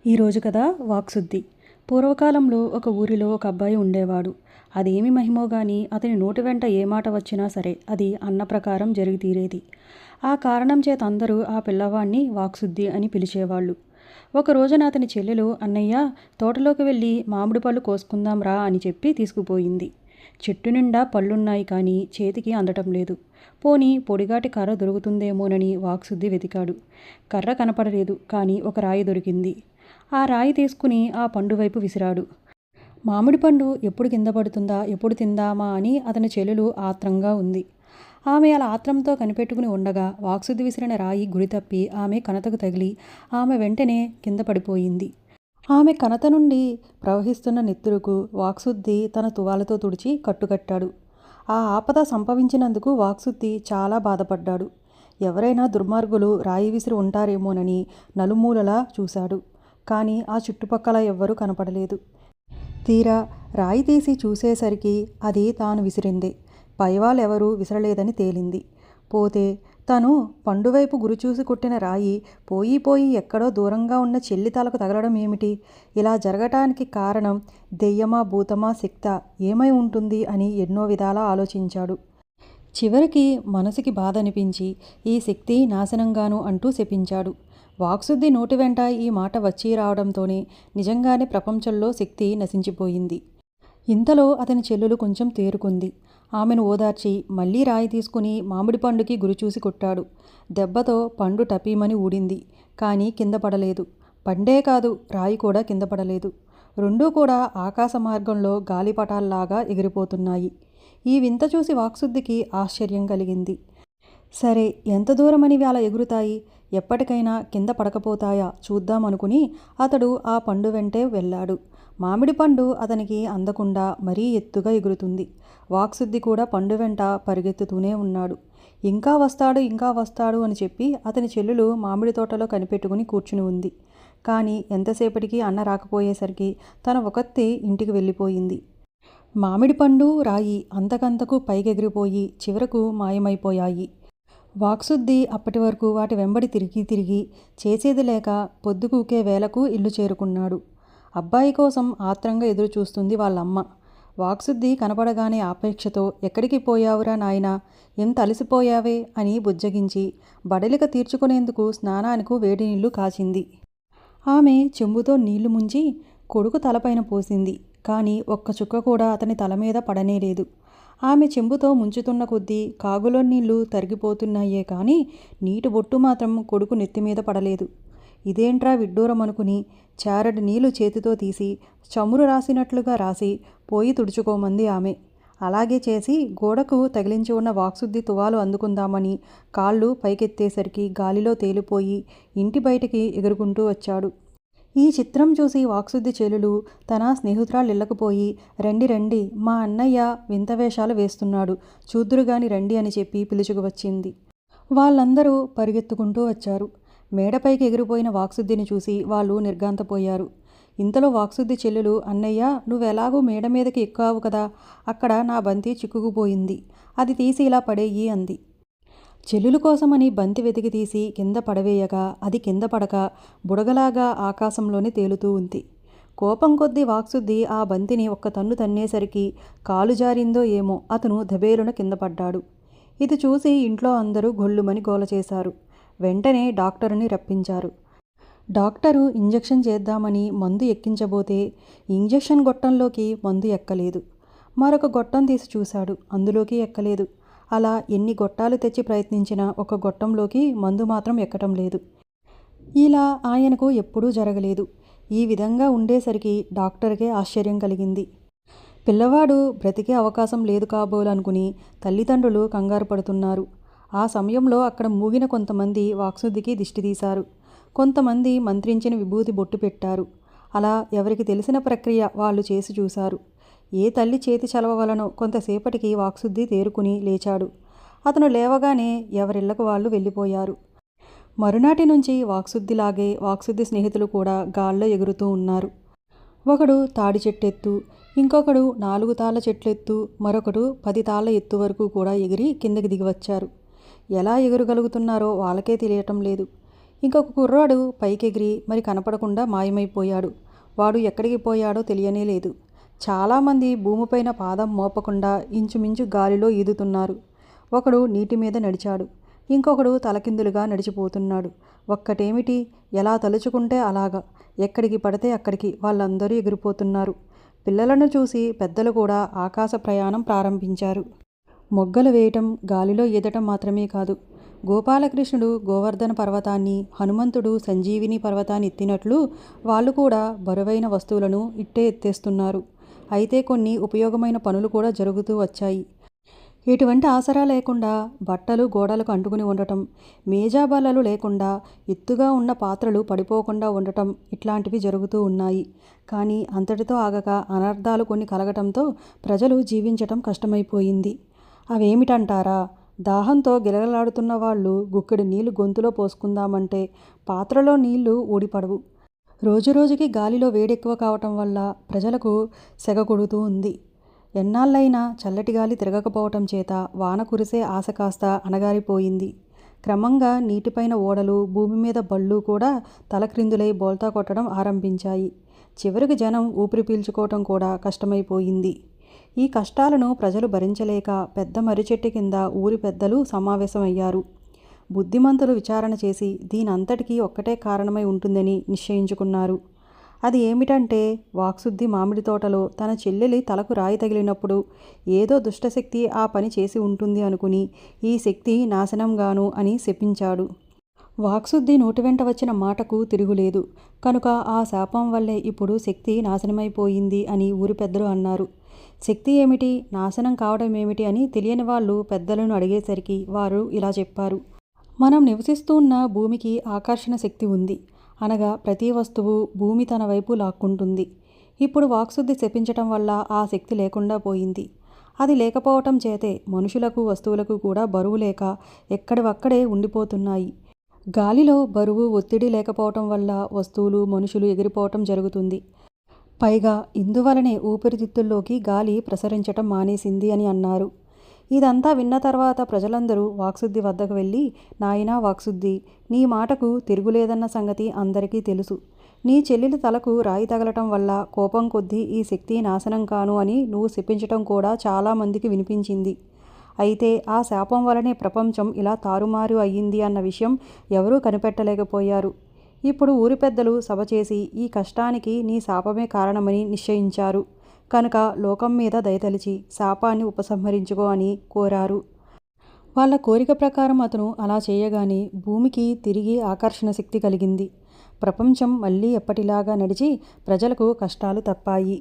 ఈరోజు కథ వాక్శుద్ధి. పూర్వకాలంలో ఒక ఊరిలో ఒక అబ్బాయి ఉండేవాడు. అదేమి మహిమో గాని అతని నోటి వెంట ఏ మాట వచ్చినా సరే అది అన్న ప్రకారం జరిగి తీరేది. ఆ కారణం చేత అందరూ ఆ పిల్లవాణ్ణి వాక్శుద్ధి అని పిలిచేవాళ్ళు. ఒక రోజున అతని చెల్లెలు, అన్నయ్య, తోటలోకి వెళ్ళి మామిడి పళ్ళు కోసుకుందాం రా అని చెప్పి తీసుకుపోయింది. చెట్టు నిండా పళ్ళున్నాయి కానీ చేతికి అందటం లేదు. పోనీ పొడిగాటి కర్ర దొరుకుతుందేమోనని వాక్శుద్ధి వెతికాడు. కర్ర కనపడలేదు కానీ ఒక రాయి దొరికింది. ఆ రాయి తీసుకుని ఆ పండు వైపు విసిరాడు. మామిడి పండు ఎప్పుడు కింద పడుతుందా, ఎప్పుడు తిందామా అని అతని చెల్లెలు ఆత్రంగా ఉంది. ఆమె అలా ఆత్రంతో కనిపెట్టుకుని ఉండగా వాక్శుద్ధి విసిరిన రాయి గురి తప్పి ఆమె కణతకు తగిలి ఆమె వెంటనే కింద పడిపోయింది. ఆమె కణత నుండి ప్రవహిస్తున్న నెత్తురుకు వాక్శుద్ధి తన తువాలతో తుడిచి కట్టుకట్టాడు. ఆ ఆపద సంభవించినందుకు వాక్శుద్ధి చాలా బాధపడ్డాడు. ఎవరైనా దుర్మార్గులు రాయి విసిరి ఉంటారేమోనని నలుమూలలా చూశాడు. కానీ ఆ చుట్టుపక్కల ఎవ్వరూ కనపడలేదు. తీరా రాయి తీసి చూసేసరికి అది తాను విసిరిందే. పైవాళ్ళెవరూ విసరలేదని తేలింది. పోతే తను పండువైపు గురిచూసి కొట్టిన రాయి పోయి పోయి ఎక్కడో దూరంగా ఉన్న చెల్లి తలకు తగలడం ఏమిటి? ఇలా జరగటానికి కారణం దెయ్యమా, భూతమా, శక్తా ఏమై ఉంటుంది అని ఎన్నో విధాలా ఆలోచించాడు. చివరికి మనసుకి బాధ అనిపించి ఈ శక్తి నాశనంగాను అంటూ శపించాడు. వాక్శుద్ధి నోటి వెంట ఈ మాట వచ్చి రావడంతోనే నిజంగానే ప్రపంచంలో శక్తి నశించిపోయింది. ఇంతలో అతని చెల్లెలు కొంచెం తేరుకుంది. ఆమెను ఓదార్చి మళ్ళీ రాయి తీసుకుని మామిడి పండుకి గురిచూసి కొట్టాడు. దెబ్బతో పండు టపీమని ఊడింది. కానీ కింద పడలేదు. పండే కాదు, రాయి కూడా కింద పడలేదు. రెండూ కూడా ఆకాశ మార్గంలో గాలిపటాల్లాగా ఎగిరిపోతున్నాయి. ఈ వింత చూసి వాక్శుద్ధికి ఆశ్చర్యం కలిగింది. సరే, ఎంత దూరమని అలా ఎగురుతాయి? ఎప్పటికైనా కింద పడకపోతాయా చూద్దామనుకుని అతడు ఆ పండు వెంటే వెళ్ళాడు. మామిడి పండు అతనికి అందకుండా మరీ ఎత్తుగా ఎగురుతుంది. వాక్శుద్ధి కూడా పండు వెంట పరిగెత్తుతూనే ఉన్నాడు. ఇంకా వస్తాడు, ఇంకా వస్తాడు అని చెప్పి అతని చెల్లెలు మామిడి తోటలో కనిపెట్టుకుని కూర్చుని ఉంది. కానీ ఎంతసేపటికి అన్న రాకపోయేసరికి తన ఒకత్తి ఇంటికి వెళ్ళిపోయింది. మామిడి పండు, రాయి అంతకంతకు పైకెగిరిపోయి చివరకు మాయమైపోయాయి. వాక్శుద్ధి అప్పటి వరకు వాటి వెంబడి తిరిగి తిరిగి చేసేది లేక పొద్దుకూకే వేళకు ఇల్లు చేరుకున్నాడు. అబ్బాయి కోసం ఆత్రంగా ఎదురు చూస్తుంది వాళ్ళమ్మ. వాక్శుద్ధి కనపడగానే ఆపేక్షతో ఎక్కడికి పోయావురా నాయనా, ఎంత అలసిపోయావే అని బుజ్జగించి బడలిక తీర్చుకునేందుకు స్నానానికి వేడి నీళ్లు కాచింది. ఆమె చెంబుతో నీళ్లు ముంచి కొడుకు తలపైన పోసింది. కానీ ఒక్క చుక్క కూడా అతని తల మీద పడనేలేదు. ఆమె చెంబుతో ముంచుతున్న కొద్దీ కాగులో నీళ్లు తరిగిపోతున్నాయే కానీ నీటి బొట్టు మాత్రం కొడుకు నెత్తిమీద పడలేదు. ఇదేంట్రా విడ్డూరం అనుకుని చారడి నీళ్లు చేతితో తీసి చమురు రాసినట్లుగా రాసి పోయి తుడుచుకోమంది ఆమె. అలాగే చేసి గోడకు తగిలించి ఉన్న వాక్శుద్ధి తువాలు అందుకుందామని కాళ్ళు పైకెత్తేసరికి గాలిలో తేలిపోయి ఇంటి బయటికి ఎగురుకుంటూ వచ్చాడు. ఈ చిత్రం చూసి వాక్శుద్ధి చెల్లెలు తన స్నేహితురాళ్ళిళ్ళకుపోయి రండి రండి, మా అన్నయ్య వింత వేషాలు వేస్తున్నాడు, చూద్దురుగాని రండి అని చెప్పి పిలుచుకు వచ్చింది. వాళ్ళందరూ పరిగెత్తుకుంటూ వచ్చారు. మేడపైకి ఎగిరిపోయిన వాక్శుద్ధిని చూసి వాళ్ళు నిర్ఘాంతపోయారు. ఇంతలో వాక్శుద్ధి చెల్లెలు, అన్నయ్య నువ్వెలాగూ మేడ మీదకి ఎక్కావు కదా, అక్కడ నా బంతి చిక్కుకుపోయింది, అది తీసి ఇలా పడేయి అంది. చెల్లుల కోసమని బంతి వెతికి తీసి కింద పడవేయగా అది కింద పడక బుడగలాగా ఆకాశంలోనే తేలుతూ ఉంది. కోపం కొద్దీ వాక్శుద్ధి ఆ బంతిని ఒక్క తన్ను తన్నేసరికి కాలు జారిందో ఏమో అతను దబేలున కింద పడ్డాడు. ఇది చూసి ఇంట్లో అందరూ గొల్లుమని గోల చేశారు. వెంటనే డాక్టరుని రప్పించారు. డాక్టరు ఇంజెక్షన్ చేద్దామని మందు ఎక్కించబోతే ఇంజెక్షన్ గొట్టంలోకి మందు ఎక్కలేదు. మరొక గొట్టం తీసి చూశాడు, అందులోకి ఎక్కలేదు. అలా ఎన్ని గొట్టాలు తెచ్చి ప్రయత్నించినా ఒక గొట్టంలోకి మందు మాత్రం ఎక్కటం లేదు. ఇలా ఆయనకు ఎప్పుడూ జరగలేదు. ఈ విధంగా ఉండేసరికి డాక్టర్కే ఆశ్చర్యం కలిగింది. పిల్లవాడు బ్రతికే అవకాశం లేదు కాబోలనుకుని తల్లిదండ్రులు కంగారు పడుతున్నారు. ఆ సమయంలో అక్కడ మూగిన కొంతమంది వాక్శుద్ధికి దిష్టి తీశారు. కొంతమంది మంత్రించిన విభూతి బొట్టు పెట్టారు. అలా ఎవరికి తెలిసిన ప్రక్రియ వాళ్ళు చేసి చూశారు. ఏ తల్లి చేతి చలవ వలనో కొంతసేపటికి వాక్శుద్ధి తేరుకుని లేచాడు. అతను లేవగానే ఎవరిళ్లకు వాళ్ళు వెళ్ళిపోయారు. మరునాటి నుంచి వాక్శుద్ధిలాగే వాక్శుద్ధి స్నేహితులు కూడా గాల్లో ఎగురుతూ ఉన్నారు. ఒకడు తాడి చెట్టెత్తు, ఇంకొకడు 4 తాళ్ళ చెట్లెత్తు, మరొకడు 10 తాళ్ళ ఎత్తు వరకు కూడా ఎగిరి కిందకి దిగివచ్చారు. ఎలా ఎగురగలుగుతున్నారో వాళ్ళకే తెలియటం లేదు. ఇంకొక కుర్రాడు పైకెగిరి మరి కనపడకుండా మాయమైపోయాడు. వాడు ఎక్కడికి పోయాడో తెలియనే లేదు. చాలామంది భూమిపైన పాదం మోపకుండా ఇంచుమించు గాలిలో ఈదుతున్నారు. ఒకడు నీటి మీద నడిచాడు. ఇంకొకడు తలకిందులుగా నడిచిపోతున్నాడు. ఒక్కటేమిటి, ఎలా తలుచుకుంటే అలాగా, ఎక్కడికి పడితే అక్కడికి వాళ్ళందరూ ఎగిరిపోతున్నారు. పిల్లలను చూసి పెద్దలు కూడా ఆకాశ ప్రయాణం ప్రారంభించారు. మొగ్గలు వేయటం, గాలిలో ఈదటం మాత్రమే కాదు, గోపాలకృష్ణుడు గోవర్ధన పర్వతాన్ని, హనుమంతుడు సంజీవిని పర్వతాన్ని ఎత్తినట్లు వాళ్ళు కూడా బరువైన వస్తువులను ఇట్టే ఎత్తేస్తున్నారు. అయితే కొన్ని ఉపయోగమైన పనులు కూడా జరుగుతూ వచ్చాయి. ఎటువంటి ఆసరా లేకుండా బట్టలు గోడలకు అంటుకుని ఉండటం, మేజాబల్లలు లేకుండా ఎత్తుగా ఉన్న పాత్రలు పడిపోకుండా ఉండటం, ఇట్లాంటివి జరుగుతూ ఉన్నాయి. కానీ అంతటితో ఆగక అనర్థాలు కొన్ని కలగటంతో ప్రజలు జీవించటం కష్టమైపోయింది. అవేమిటంటారా? దాహంతో గిలగలాడుతున్న వాళ్ళు గుక్కెడు నీళ్లు గొంతులో పోసుకుందామంటే పాత్రలో నీళ్లు ఊడిపడవు. రోజురోజుకి గాలిలో వేడెక్కువ కావటం వల్ల ప్రజలకు సెగ కొడుతూ ఉంది. ఎన్నాళ్ళైనా చల్లటి గాలి తిరగకపోవటం చేత వాన కురిసే ఆశ కాస్త అణగారిపోయింది. క్రమంగా నీటిపైన ఓడలు, భూమి మీద బళ్ళు కూడా తలక్రిందులై బోల్తా కొట్టడం ఆరంభించాయి. చివరికి జనం ఊపిరి పీల్చుకోవటం కూడా కష్టమైపోయింది. ఈ కష్టాలను ప్రజలు భరించలేక పెద్ద మర్రిచెట్టు కింద ఊరి పెద్దలు సమావేశమయ్యారు. బుద్ధిమంతులు విచారణ చేసి దీనంతటికీ ఒక్కటే కారణమై ఉంటుందని నిశ్చయించుకున్నారు. అది ఏమిటంటే, వాక్శుద్ధి మామిడి తోటలో తన చెల్లెలి తలకు రాయి తగిలినప్పుడు ఏదో దుష్టశక్తి ఆ పని చేసి ఉంటుంది అనుకుని ఈ శక్తి నాశనంగాను అని శపించాడు. వాక్శుద్ధి నోటి వెంట వచ్చిన మాటకు తిరుగులేదు కనుక ఆ శాపం వల్లే ఇప్పుడు శక్తి నాశనమైపోయింది అని ఊరి పెద్దలు అన్నారు. శక్తి ఏమిటి, నాశనం కావడం ఏమిటి అని తెలియని వాళ్ళు పెద్దలను అడిగేసరికి వారు ఇలా చెప్పారు. మనం నివసిస్తున్న భూమికి ఆకర్షణ శక్తి ఉంది. అనగా ప్రతి వస్తువు భూమి తన వైపు లాక్కుంటుంది. ఇప్పుడు వాక్శుద్ధి శపించటం వల్ల ఆ శక్తి లేకుండా పోయింది. అది లేకపోవటం చేతే మనుషులకు, వస్తువులకు కూడా బరువు లేక ఎక్కడివక్కడే ఉండిపోతున్నాయి. గాలిలో బరువు, ఒత్తిడి లేకపోవటం వల్ల వస్తువులు, మనుషులు ఎగిరిపోవటం జరుగుతుంది. పైగా ఇందువలనే ఊపిరితిత్తుల్లోకి గాలి ప్రసరించటం మానేసింది అని అన్నారు. ఇదంతా విన్న తర్వాత ప్రజలందరూ వాక్శుద్ధి వద్దకు వెళ్ళి, నాయనా వాక్శుద్ధి, నీ మాటకు తిరుగులేదన్న సంగతి అందరికీ తెలుసు. నీ చెల్లెలి తలకు రాయి తగలటం వల్ల కోపం కొద్దీ ఈ శక్తి నాశనం కాను అని నువ్వు శపించటం కూడా చాలామందికి వినిపించింది. అయితే ఆ శాపం వలనే ప్రపంచం ఇలా తారుమారు అయ్యింది అన్న విషయం ఎవరూ కనిపెట్టలేకపోయారు. ఇప్పుడు ఊరి పెద్దలు సభ చేసి ఈ కష్టానికి నీ శాపమే కారణమని నిశ్చయించారు. కనుక లోకం మీద దయతలిచి శాపాన్ని ఉపసంహరించుకో అని కోరారు. వాళ్ళ కోరిక ప్రకారం అతను అలా చేయగానే భూమికి తిరిగి ఆకర్షణ శక్తి కలిగింది. ప్రపంచం మళ్ళీ ఎప్పటిలాగా నడిచి ప్రజలకు కష్టాలు తప్పాయి.